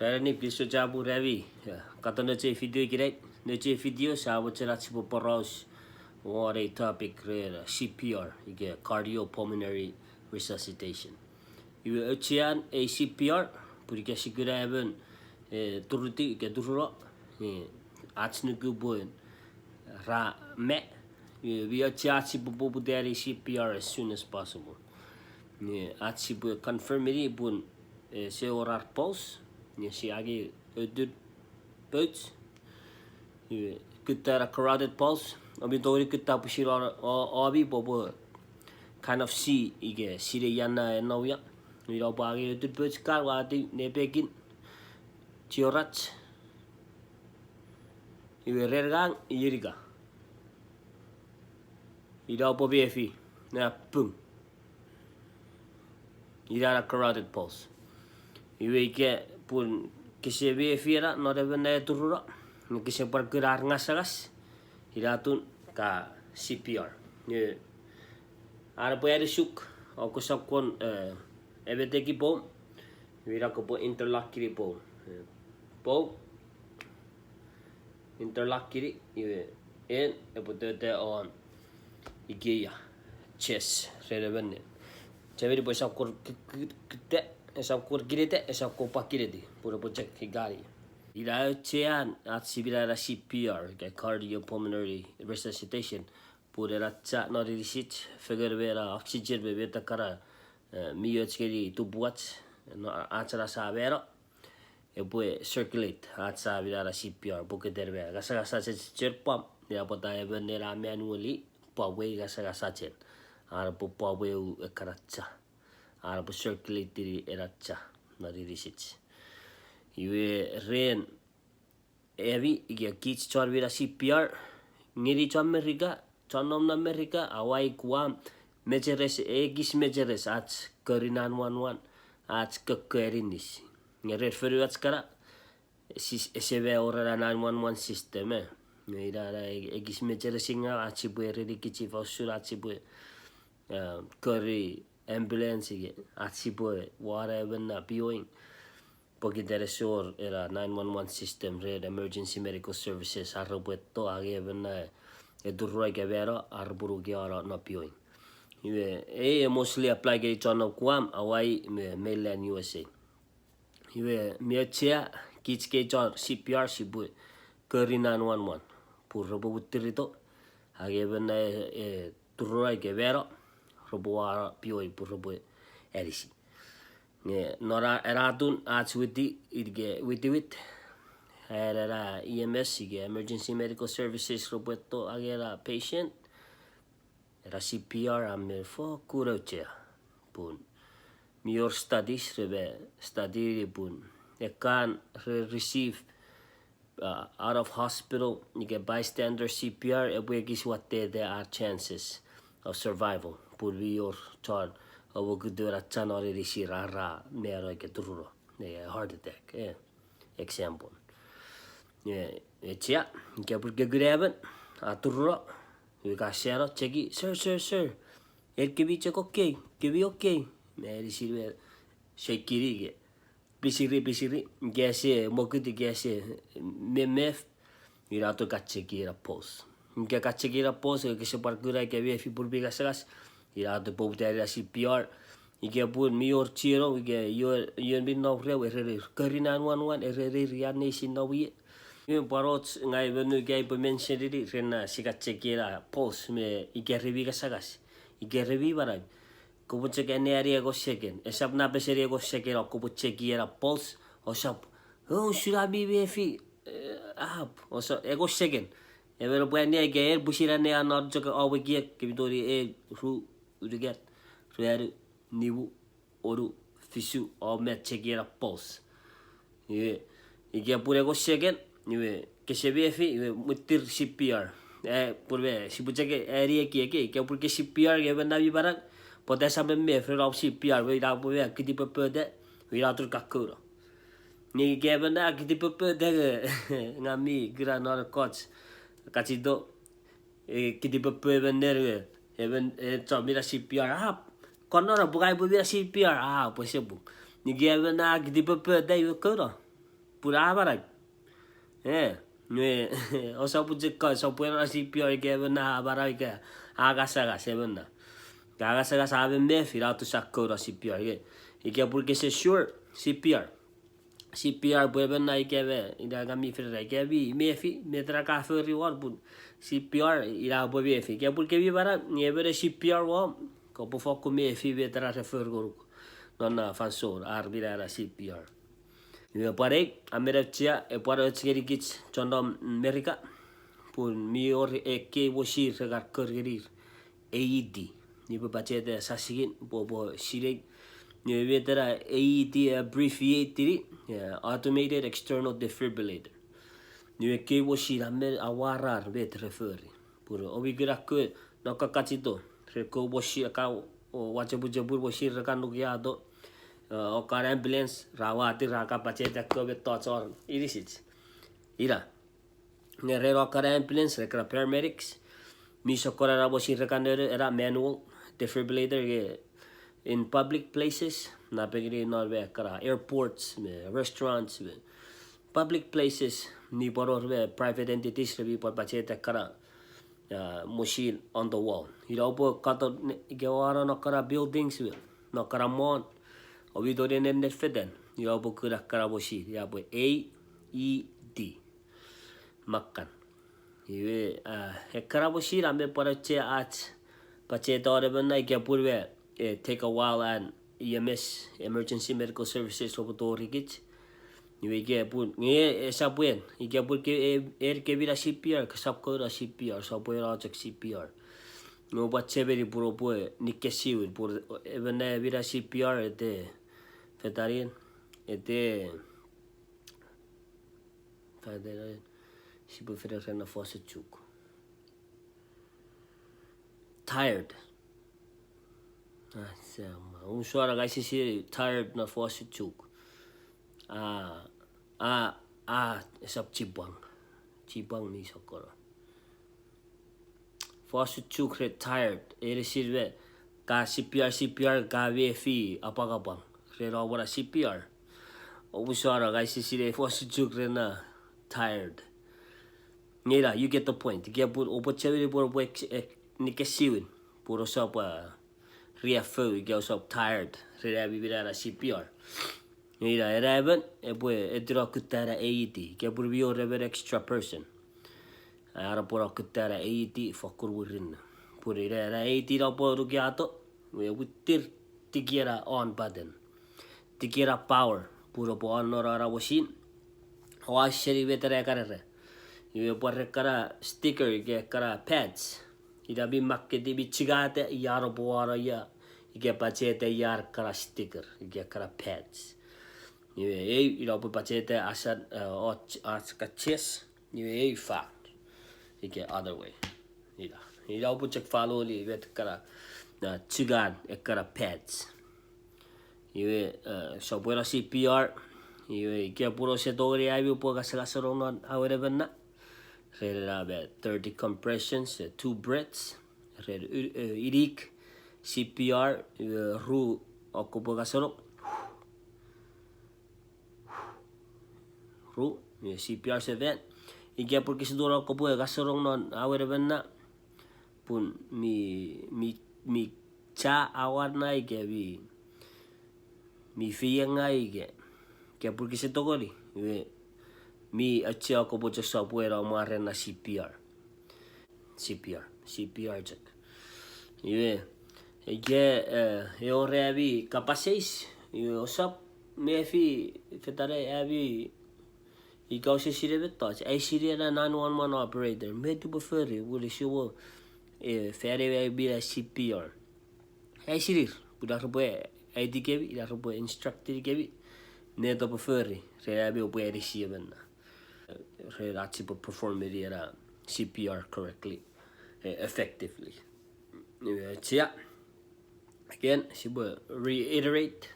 Rarani piso jabu ravi. Kata noche video kirai. Noche video sa wachara chipo paros. What a topic rare CPR. You get cardiopulmonary resuscitation. You uchian a CPR. Purika sigura even turuti ke tururo. Atsnuku boy. Ra me. We uchian chipo bobu dari CPR as soon as possible. Atsibu confirm it bun se orar pulse. Si agi ödür böts. Kita carotid pulse. Abi dori kita pushir abi bobo kind of see ige sire yana nauya. Ni ro bagi ödür böts kar wadi nebegin tiorat. Iwe rergang iriga. Ira po BFI na pum. Ira carotid pulse. Iwe ke pun kise BFI ra no debe na turura. Kise par gerar ngasagas. Ira tun ka CPR. Ni ara po ada suk. Aku sakon ebete ki po. Ira ko po interlock kiri po. Po interlock kiri iwe en epote on igeya chest relevant. Chaviri po sakor kite esakor kirete esakor pakirete pura po check higari. Ira chean at sibira CPR ke cardiopulmonary resuscitation pura ratsa no risit figure vera oxygen be beta kara miochkeri tu buat no achara savero e poi circulate at savira CPR porque derbe gasa gasa cherpam ya pota e venera manually pawe gasa gasa chen ar po pawe karatsa ar po circulate diri eratsa no risit. Iwe ren evi ige kits chorvira CPR ngiri cho Amerika chonom na Amerika awai kuam mejeres egis mejeres ats karinan 11 ats kekerinis ngere feru ats kara sebe ora 911 system ira egis mejeres inga ats buere dikichi fausura ats bu kari ambulance ige ats bu whatever na bioing porque interesor era 911 system red emergency medical services arrobueto agevena edurroi ke vero arburu ke ora no pioing. Iwe mostly apply ke chono kuam awai mainland USA. Iwe miachia kits ke chon CPR sibu keri 911 pur robo butirito agevena durroi ke vero robo ara pioi pur robo erisi. Nora eratun ats with era EMS emergency medical services roboto agera patient era CPR am fo kuroche pun mior studies rebe study pun can receive out of hospital you get bystander CPR ebwegis what there are chances of survival pur your child Awo kudura chanori rishi rara mero ke tururo heart attack example chia ke pur ke graben atururo we ka share cheki sir ke bi check okay ke bi okay me rishi shekiri ke bisiri gese mokuti gese memef ira to kacheki ra pos ke kacheki ra pos ke se par kura ke vi pur bi gasagas ira to pobutera CPR ige pun mior chiro ige yo bin no re karinan 11 re riane sin no wi yo parot ngai venu gai po mention ri rena sikachekira pos me ige revi gasagas ige revi barai ko buche ke ne area go seken esap na peseria go sekera ko buche kira pos osap should I be befi up oso ego seken evelo puene ge bushira ne anor joga awegi ke bidori ru udiget reru nivu oru fisu o metchekira pulse ige pure go seken iwe ke sebefi iwe mutir CPR purve sibucheke area ke pur ke CPR ge bana bi barak potesa me frera CPR we da pure kiti pepede we da tur kakura ni ge bana kiti pepede ngami granor coach kachido kiti pepede ner even mira CPR kono ra bukai bu mira CPR po sebu ni given na gidi pepe dai ko pura barak. Osa pujeka so puera CPR ke bena barak ke agasaga sebena. Agasaga sabe me firatu sakura CPR ke. Ike porque se sure CPR. CPR bena ike be ida kami fira ke bi mefi metra ka feri war pun CPR ira bo be fi ke porque bi bara ni bere CPR wa ko po fokko mefi vetra se fer guru nonna fansor arbira CPR. Yo pare Amerika e pare tsgeri kits chondom Amerika pun mior e ke woshir regar kergerir AED ni pe pachete sasigin bo shire ni vetera AED abbreviated automated external defibrillator ni ke woshir amer awarar vet referi pur obigira ke no kakachito re ko woshir ka o wachebujebur woshir kan nugiado o kar ambulance rawati raka pacheta ko be tochor irisit ira ne ro kar ambulance rekra paramedics mi sokora rabo si rekanere era manual defibrillator in public places na pegiri no be kara airports restaurants public places ni poror be private entities re por pacheta kara machine on the wall ira po kato gewara no kara buildings no kara mon Ovidore nel feden, io po kura karaboshi, ya po AED, makan. Iwe karaboshi rambe para che at, pache tore benda ike purve take a while and EMS, emergency medical services robotori kit. Iwe ike pun, nge sapuen, ike pur ke ke vira CPR, kasap ko ra CPR, sapuen ra check CPR. No pache veri puro pue nikesiu pur evene vira CPR ete veteran ete veteran si può fare una fosse ciuc tired insomma un suo ragazzi si tired na fosse ciuc esap cibang ni sokora fosse ciuc tired ere sirve ka CPR ka VFI apagabang Rera wara CPR. Obusara guys sire fosse na tired. Ngira, you get the point. Kaya pur opo chaviri pur nikesiwin. Puro sop riafu, kaya sop tired. Rera bibira CPR. Ngira, eraben edra kutara AED. Kaya pur bio rever extra person. Ara pura kutara AED fakur wurin. Pur era AED ra pur kiato. We wutir tigira on button. Tikira power puro po onora washin washeri vetere karere io porre kara sticker ke kara pads ida bi makke di bichigate yaro boara ya ike pachete yar kara sticker ike kara pads io po pachete asat ka chest io fa ike other way ida po check follow li vet kara chigan e kara pads Iwe so puera CPR iwe kia puro se dogri aibu po kasarong non awere benna rela be 30 compressions 2 breaths rel irik CPR ru ako po kasarong ru CPR 7 ikia porque se dora ako po kasarong non awere benna pun mi cha awarna ikia bi mi fia ngai ke porque se togori mi achia ko bocha sa puera mare na CPR check iwe e ore abi capaces iwe osap me fi fetare abi i cause sire betas ai sire na 911 operator me tu preferi will show fere abi CPR ai sire budak boe ID kebi ila robo instructor kebi ne to preferi re abi opo erisi benna re ati po perform era CPR correctly effectively tia again si bo reiterate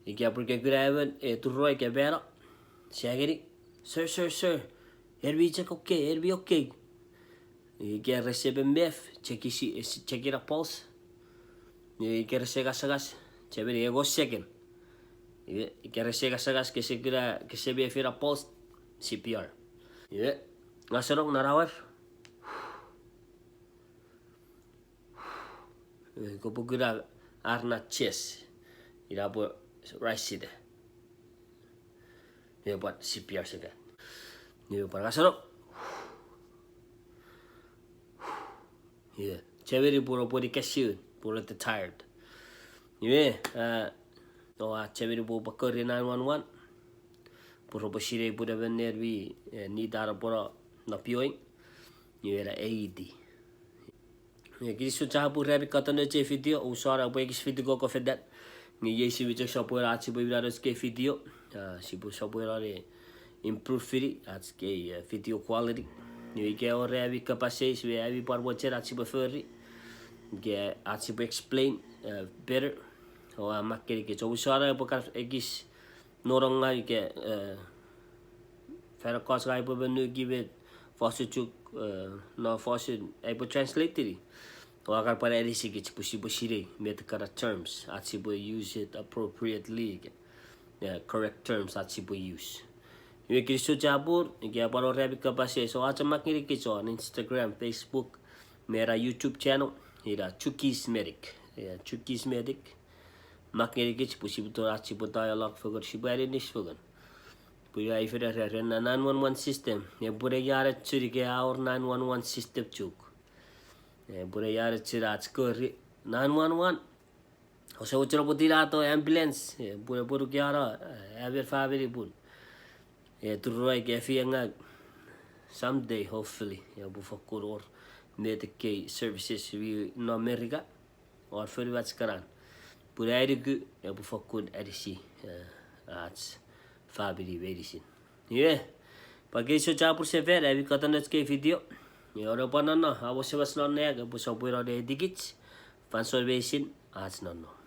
ikia porque graven tu roi ke bera siageri sir erbi check okay ikia recebe mef check it a pulse ikia rese gas chévere ego second Kaya sagas que se ve fira post CPR. Ngasarok narawar. Kopukira arna chest. Irapo rice sida. Buat CPR sida. Para ngasarok. Cewek puro cashew, puro tired. Cewek puro bakari 911. Puro basire puro nervi ni dara puro napioing. Era AED. Kiri suca pura kata nece video, usara apa kis video kau fedat. Ni yesi bicara siapa orang aci berbila ke video. Siapa orang improve firi ke video quality. Ni ke orang avi kapasitas, avi parbocer aci berferi. Ke aci explain better. Or makin ke coba usara apa kan kis norong ngai ke Faircos ngai apa benda give fast cuk no fast apa translate tadi. O agar para edisi que pusi met kara terms aci use it appropriately correct terms aci use. Ini kisah cabur, ini apa orang rapi kapasitas. So aca makin kisah on Instagram, Facebook, mera YouTube channel, ira Chukis Medic, Chukis Medic. Makin kisah pusi betul aci betul dialog fagar si bayar ni fagar. Puya ifera rena 911 system, pura yara curi ke our 911 system cuk. Pura yara curi aci kori 911. Osa ucap putih atau ambulance, pura kiara, aver favori pun. Turun ke fianga someday hopefully bufakur or Medicaid services in America or for what's karan. Pura erigu bufakur edisi ats favori medicine. Pagi so capur sever abi kata nak ke video. Orang panana, awas sebas nonnya, abu sabuira de digits, fansol besin ats nono.